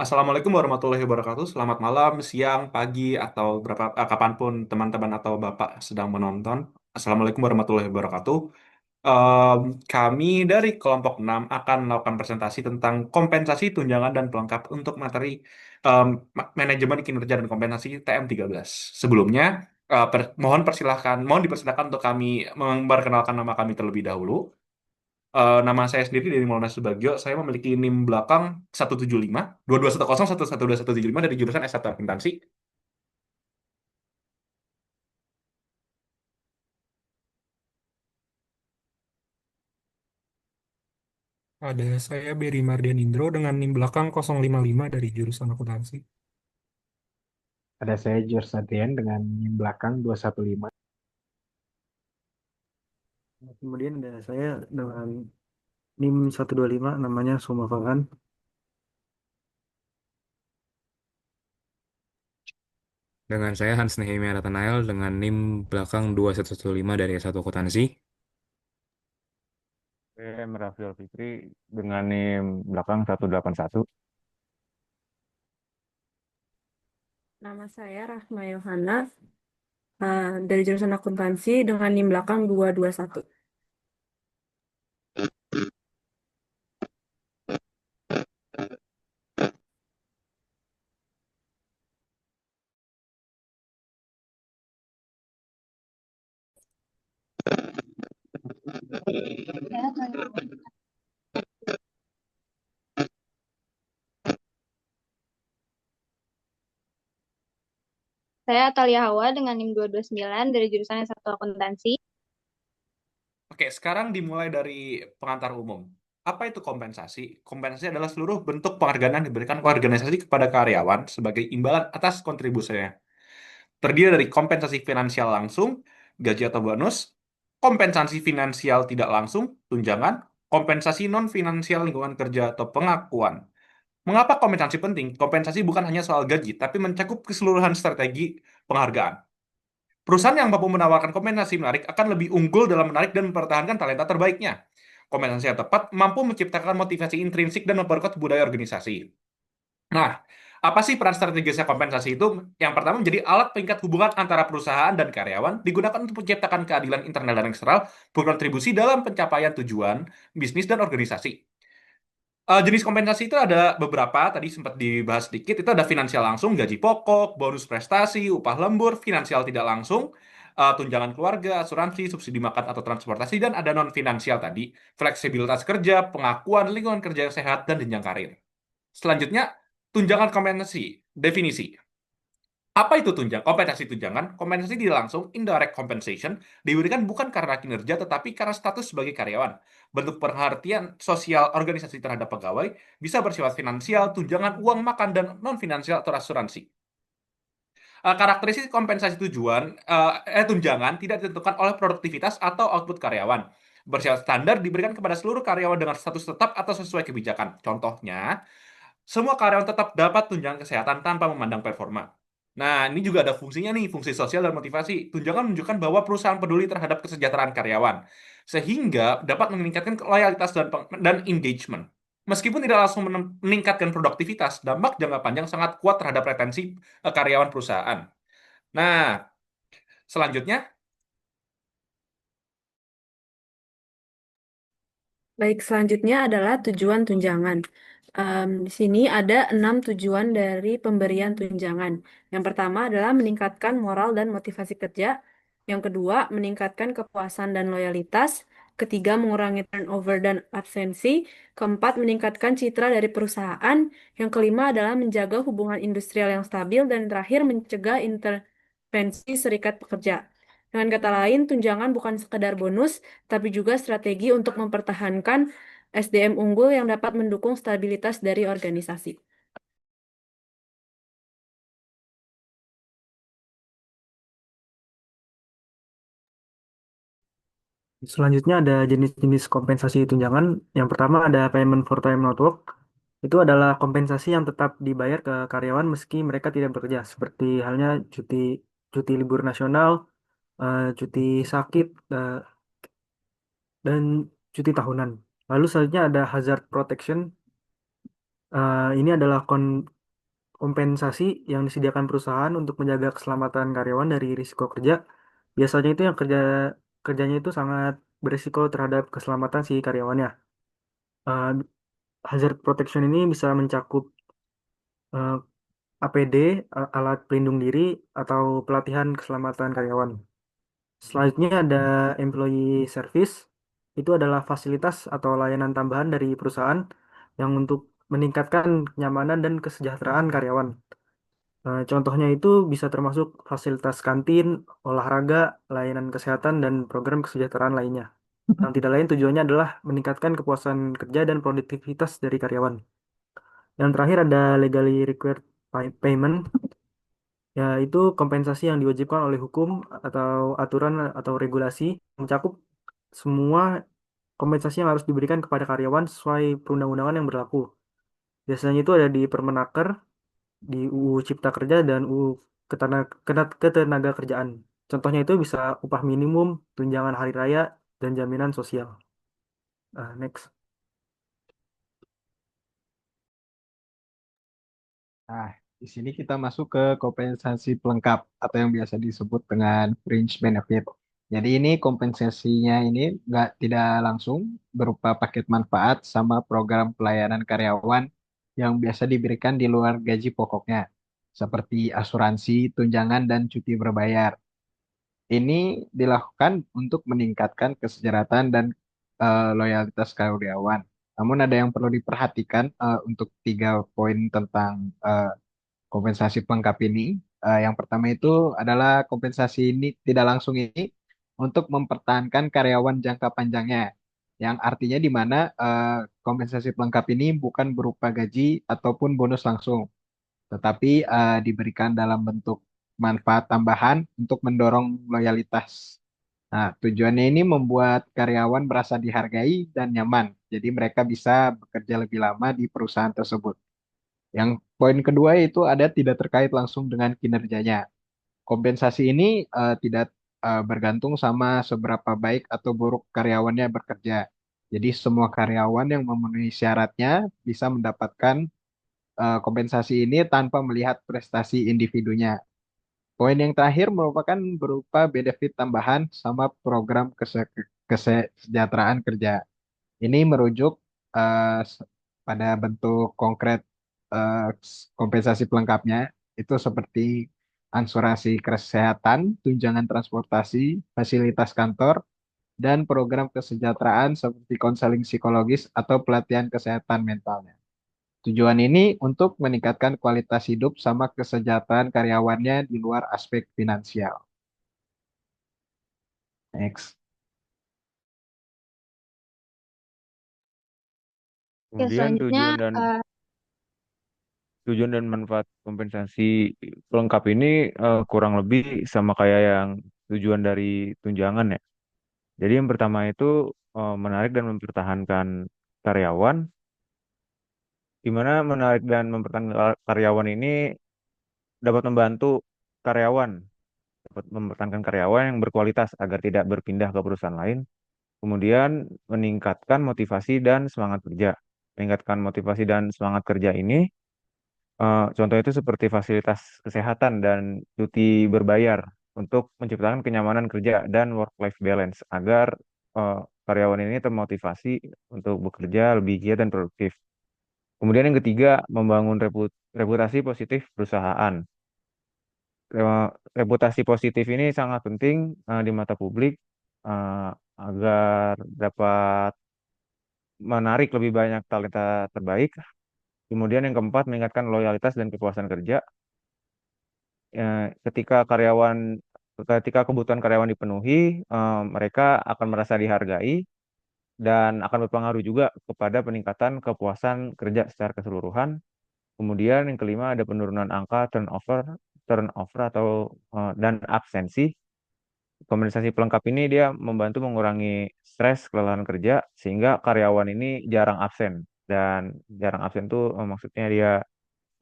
Assalamualaikum warahmatullahi wabarakatuh. Selamat malam, siang, pagi, atau kapanpun teman-teman atau Bapak sedang menonton. Assalamualaikum warahmatullahi wabarakatuh. Em, Kami dari kelompok 6 akan melakukan presentasi tentang kompensasi tunjangan dan pelengkap untuk materi em, manajemen kinerja dan kompensasi TM13. Sebelumnya, mohon dipersilakan untuk kami memperkenalkan nama kami terlebih dahulu. Nama saya sendiri dari Maulana Subagio. Saya memiliki NIM belakang 175, 2210, 112175 dari jurusan S1 Akuntansi. Ada saya Beri Mardian Indro dengan NIM belakang 055 dari jurusan akuntansi. Ada saya George Satrian dengan NIM belakang 215. Kemudian ada saya dengan NIM 125 namanya Suma Farhan. Dengan saya Hans Nehemia Nathanael dengan NIM belakang 2115 dari S1 Akuntansi. Saya Merafiol Fikri dengan NIM belakang 181. Nama saya Rahma Yohana dari jurusan akuntansi dengan NIM belakang 221. Saya Atalia Hawa dengan NIM 229 dari jurusan S1 Akuntansi. Oke, sekarang dimulai dari pengantar umum. Apa itu kompensasi? Kompensasi adalah seluruh bentuk penghargaan yang diberikan organisasi kepada karyawan sebagai imbalan atas kontribusinya. Terdiri dari kompensasi finansial langsung, gaji atau bonus, kompensasi finansial tidak langsung, tunjangan, kompensasi non-finansial lingkungan kerja atau pengakuan. Mengapa kompensasi penting? Kompensasi bukan hanya soal gaji, tapi mencakup keseluruhan strategi penghargaan. Perusahaan yang mampu menawarkan kompensasi menarik akan lebih unggul dalam menarik dan mempertahankan talenta terbaiknya. Kompensasi yang tepat mampu menciptakan motivasi intrinsik dan memperkuat budaya organisasi. Nah, apa sih peran strategisnya kompensasi itu? Yang pertama menjadi alat pengikat hubungan antara perusahaan dan karyawan, digunakan untuk menciptakan keadilan internal dan eksternal, berkontribusi dalam pencapaian tujuan bisnis dan organisasi. Jenis kompensasi itu ada beberapa, tadi sempat dibahas sedikit, itu ada finansial langsung, gaji pokok, bonus prestasi, upah lembur, finansial tidak langsung, tunjangan keluarga, asuransi, subsidi makan atau transportasi, dan ada non-finansial tadi, fleksibilitas kerja, pengakuan, lingkungan kerja yang sehat, dan jenjang karir. Selanjutnya, tunjangan kompensasi, definisi. Apa itu tunjang? Kompensasi tunjangan, kompensasi tidak langsung, indirect compensation, diberikan bukan karena kinerja, tetapi karena status sebagai karyawan. Bentuk perhatian sosial organisasi terhadap pegawai bisa bersifat finansial, tunjangan, uang makan, dan non-finansial atau asuransi. Karakteristik kompensasi tunjangan tidak ditentukan oleh produktivitas atau output karyawan. Bersifat standar diberikan kepada seluruh karyawan dengan status tetap atau sesuai kebijakan. Contohnya, semua karyawan tetap dapat tunjangan kesehatan tanpa memandang performa. Nah, ini juga ada fungsinya nih, fungsi sosial dan motivasi. Tunjangan menunjukkan bahwa perusahaan peduli terhadap kesejahteraan karyawan, sehingga dapat meningkatkan loyalitas dan engagement. Meskipun tidak langsung meningkatkan produktivitas, dampak jangka panjang sangat kuat terhadap retensi karyawan perusahaan. Nah, selanjutnya, Baik, selanjutnya adalah tujuan tunjangan. Di sini ada 6 tujuan dari pemberian tunjangan. Yang pertama adalah meningkatkan moral dan motivasi kerja. Yang kedua, meningkatkan kepuasan dan loyalitas. Ketiga, mengurangi turnover dan absensi. Keempat, meningkatkan citra dari perusahaan. Yang kelima adalah menjaga hubungan industrial yang stabil. Dan terakhir, mencegah intervensi serikat pekerja. Dengan kata lain, tunjangan bukan sekedar bonus, tapi juga strategi untuk mempertahankan SDM unggul yang dapat mendukung stabilitas dari organisasi. Selanjutnya ada jenis-jenis kompensasi tunjangan. Yang pertama ada payment for time not work. Itu adalah kompensasi yang tetap dibayar ke karyawan meski mereka tidak bekerja, seperti halnya cuti cuti libur nasional, cuti sakit, dan cuti tahunan. Lalu selanjutnya ada hazard protection. Ini adalah kompensasi yang disediakan perusahaan untuk menjaga keselamatan karyawan dari risiko kerja. Biasanya itu yang kerjanya itu sangat berisiko terhadap keselamatan si karyawannya. Eh, Hazard protection ini bisa mencakup eh, APD, alat pelindung diri, atau pelatihan keselamatan karyawan. Selanjutnya ada employee service. Itu adalah fasilitas atau layanan tambahan dari perusahaan yang untuk meningkatkan kenyamanan dan kesejahteraan karyawan. Contohnya itu bisa termasuk fasilitas kantin, olahraga, layanan kesehatan, dan program kesejahteraan lainnya. Yang tidak lain tujuannya adalah meningkatkan kepuasan kerja dan produktivitas dari karyawan. Yang terakhir ada legally required payment, yaitu kompensasi yang diwajibkan oleh hukum atau aturan atau regulasi mencakup semua kompensasi yang harus diberikan kepada karyawan sesuai perundang-undangan yang berlaku. Biasanya itu ada di Permenaker, di UU Cipta Kerja dan UU Ketenaga Kerjaan. Contohnya itu bisa upah minimum, tunjangan hari raya, dan jaminan sosial. Next. Nah, di sini kita masuk ke kompensasi pelengkap atau yang biasa disebut dengan fringe benefit. Jadi ini kompensasinya ini tidak langsung berupa paket manfaat sama program pelayanan karyawan yang biasa diberikan di luar gaji pokoknya, seperti asuransi, tunjangan, dan cuti berbayar. Ini dilakukan untuk meningkatkan kesejahteraan dan loyalitas karyawan. Namun ada yang perlu diperhatikan untuk 3 poin tentang kompensasi pelengkap ini. Yang pertama itu adalah kompensasi ini tidak langsung ini untuk mempertahankan karyawan jangka panjangnya. Yang artinya di mana kompensasi pelengkap ini bukan berupa gaji ataupun bonus langsung, tetapi diberikan dalam bentuk manfaat tambahan untuk mendorong loyalitas. Nah, tujuannya ini membuat karyawan merasa dihargai dan nyaman. Jadi mereka bisa bekerja lebih lama di perusahaan tersebut. Yang poin kedua itu ada tidak terkait langsung dengan kinerjanya. Kompensasi ini tidak bergantung sama seberapa baik atau buruk karyawannya bekerja. Jadi semua karyawan yang memenuhi syaratnya bisa mendapatkan kompensasi ini tanpa melihat prestasi individunya. Poin yang terakhir merupakan berupa benefit tambahan sama program kesejahteraan kerja. Ini merujuk pada bentuk konkret kompensasi pelengkapnya itu seperti asuransi kesehatan, tunjangan transportasi, fasilitas kantor, dan program kesejahteraan seperti konseling psikologis atau pelatihan kesehatan mentalnya. Tujuan ini untuk meningkatkan kualitas hidup sama kesejahteraan karyawannya di luar aspek finansial. Next. Oke, Kemudian selanjutnya tujuan dan manfaat kompensasi pelengkap ini kurang lebih sama kayak yang tujuan dari tunjangan ya. Jadi yang pertama itu menarik dan mempertahankan karyawan, di mana menarik dan mempertahankan karyawan ini dapat membantu karyawan, dapat mempertahankan karyawan yang berkualitas agar tidak berpindah ke perusahaan lain. Kemudian meningkatkan motivasi dan semangat kerja. Meningkatkan motivasi dan semangat kerja ini, contoh itu seperti fasilitas kesehatan dan cuti berbayar untuk menciptakan kenyamanan kerja dan work-life balance agar eh, karyawan ini termotivasi untuk bekerja lebih giat dan produktif. Kemudian yang ketiga, membangun reputasi positif perusahaan. Reputasi positif ini sangat penting di mata publik eh, agar dapat menarik lebih banyak talenta terbaik. Kemudian yang keempat, meningkatkan loyalitas dan kepuasan kerja. Ketika ketika kebutuhan karyawan dipenuhi, mereka akan merasa dihargai dan akan berpengaruh juga kepada peningkatan kepuasan kerja secara keseluruhan. Kemudian yang kelima ada penurunan angka turnover atau dan absensi. Kompensasi pelengkap ini dia membantu mengurangi stres kelelahan kerja sehingga karyawan ini jarang absen, dan jarang absen tuh maksudnya dia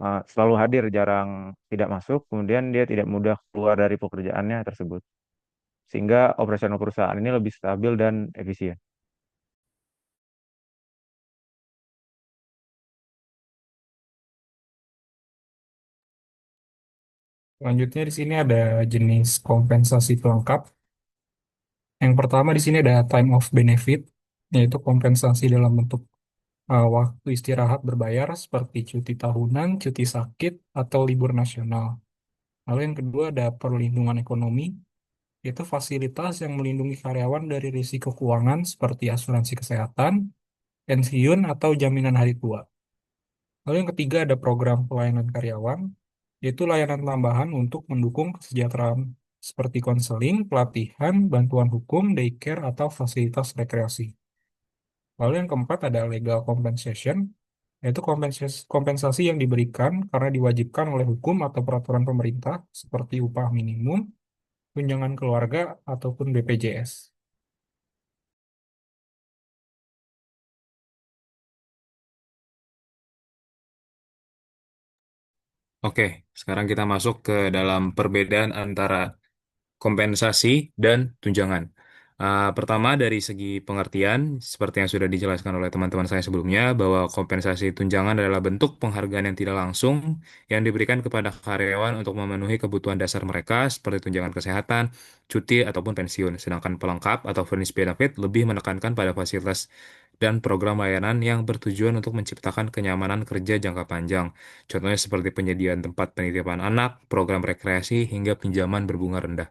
selalu hadir, jarang tidak masuk, kemudian dia tidak mudah keluar dari pekerjaannya tersebut sehingga operasional perusahaan ini lebih stabil dan efisien. Selanjutnya di sini ada jenis kompensasi pelengkap. Yang pertama di sini ada time of benefit, yaitu kompensasi dalam bentuk waktu istirahat berbayar seperti cuti tahunan, cuti sakit, atau libur nasional. Lalu yang kedua ada perlindungan ekonomi, yaitu fasilitas yang melindungi karyawan dari risiko keuangan seperti asuransi kesehatan, pensiun, atau jaminan hari tua. Lalu yang ketiga ada program pelayanan karyawan, yaitu layanan tambahan untuk mendukung kesejahteraan seperti konseling, pelatihan, bantuan hukum, daycare, atau fasilitas rekreasi. Lalu yang keempat ada legal compensation, yaitu kompensasi yang diberikan karena diwajibkan oleh hukum atau peraturan pemerintah seperti upah minimum, tunjangan keluarga, ataupun BPJS. Oke, sekarang kita masuk ke dalam perbedaan antara kompensasi dan tunjangan. Pertama, dari segi pengertian, seperti yang sudah dijelaskan oleh teman-teman saya sebelumnya, bahwa kompensasi tunjangan adalah bentuk penghargaan yang tidak langsung yang diberikan kepada karyawan untuk memenuhi kebutuhan dasar mereka, seperti tunjangan kesehatan, cuti, ataupun pensiun. Sedangkan pelengkap atau fringe benefit lebih menekankan pada fasilitas dan program layanan yang bertujuan untuk menciptakan kenyamanan kerja jangka panjang. Contohnya seperti penyediaan tempat penitipan anak, program rekreasi, hingga pinjaman berbunga rendah.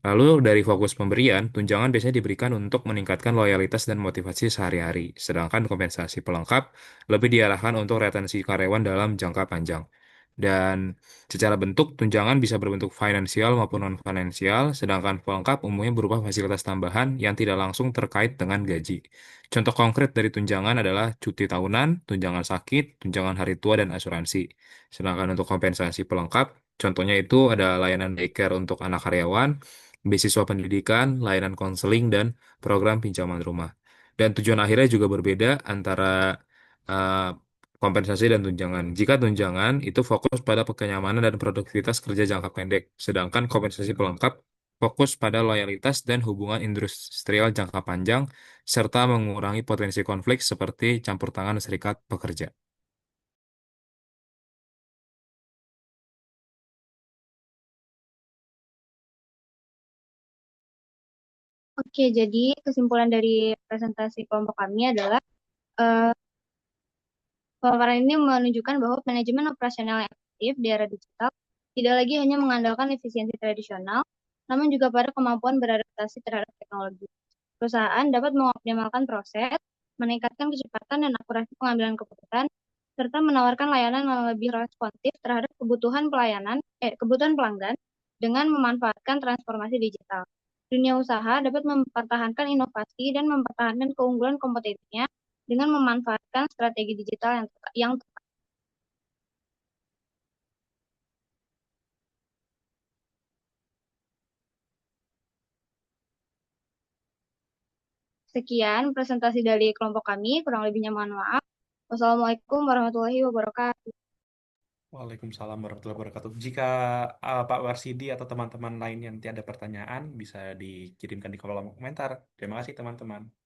Lalu dari fokus pemberian, tunjangan biasanya diberikan untuk meningkatkan loyalitas dan motivasi sehari-hari, sedangkan kompensasi pelengkap lebih diarahkan untuk retensi karyawan dalam jangka panjang. Dan secara bentuk, tunjangan bisa berbentuk finansial maupun non-finansial, sedangkan pelengkap umumnya berupa fasilitas tambahan yang tidak langsung terkait dengan gaji. Contoh konkret dari tunjangan adalah cuti tahunan, tunjangan sakit, tunjangan hari tua, dan asuransi. Sedangkan untuk kompensasi pelengkap, contohnya itu ada layanan daycare untuk anak karyawan, beasiswa pendidikan, layanan konseling, dan program pinjaman rumah. Dan tujuan akhirnya juga berbeda antara uh, kompensasi dan tunjangan. Jika tunjangan itu fokus pada kenyamanan dan produktivitas kerja jangka pendek, sedangkan kompensasi pelengkap fokus pada loyalitas dan hubungan industrial jangka panjang, serta mengurangi potensi konflik seperti campur tangan serikat pekerja. Oke, jadi kesimpulan dari presentasi kelompok kami adalah eh, pemaparan ini menunjukkan bahwa manajemen operasional yang efektif di era digital tidak lagi hanya mengandalkan efisiensi tradisional, namun juga pada kemampuan beradaptasi terhadap teknologi. Perusahaan dapat mengoptimalkan proses, meningkatkan kecepatan dan akurasi pengambilan keputusan, serta menawarkan layanan yang lebih responsif terhadap kebutuhan pelanggan dengan memanfaatkan transformasi digital. Dunia usaha dapat mempertahankan inovasi dan mempertahankan keunggulan kompetitifnya dengan memanfaatkan strategi digital yang tepat. Sekian presentasi dari kelompok kami, kurang lebihnya mohon maaf. Wassalamualaikum warahmatullahi wabarakatuh. Waalaikumsalam warahmatullahi wabarakatuh. Jika Pak Warsidi atau teman-teman lain yang nanti ada pertanyaan, bisa dikirimkan di kolom komentar. Terima kasih teman-teman.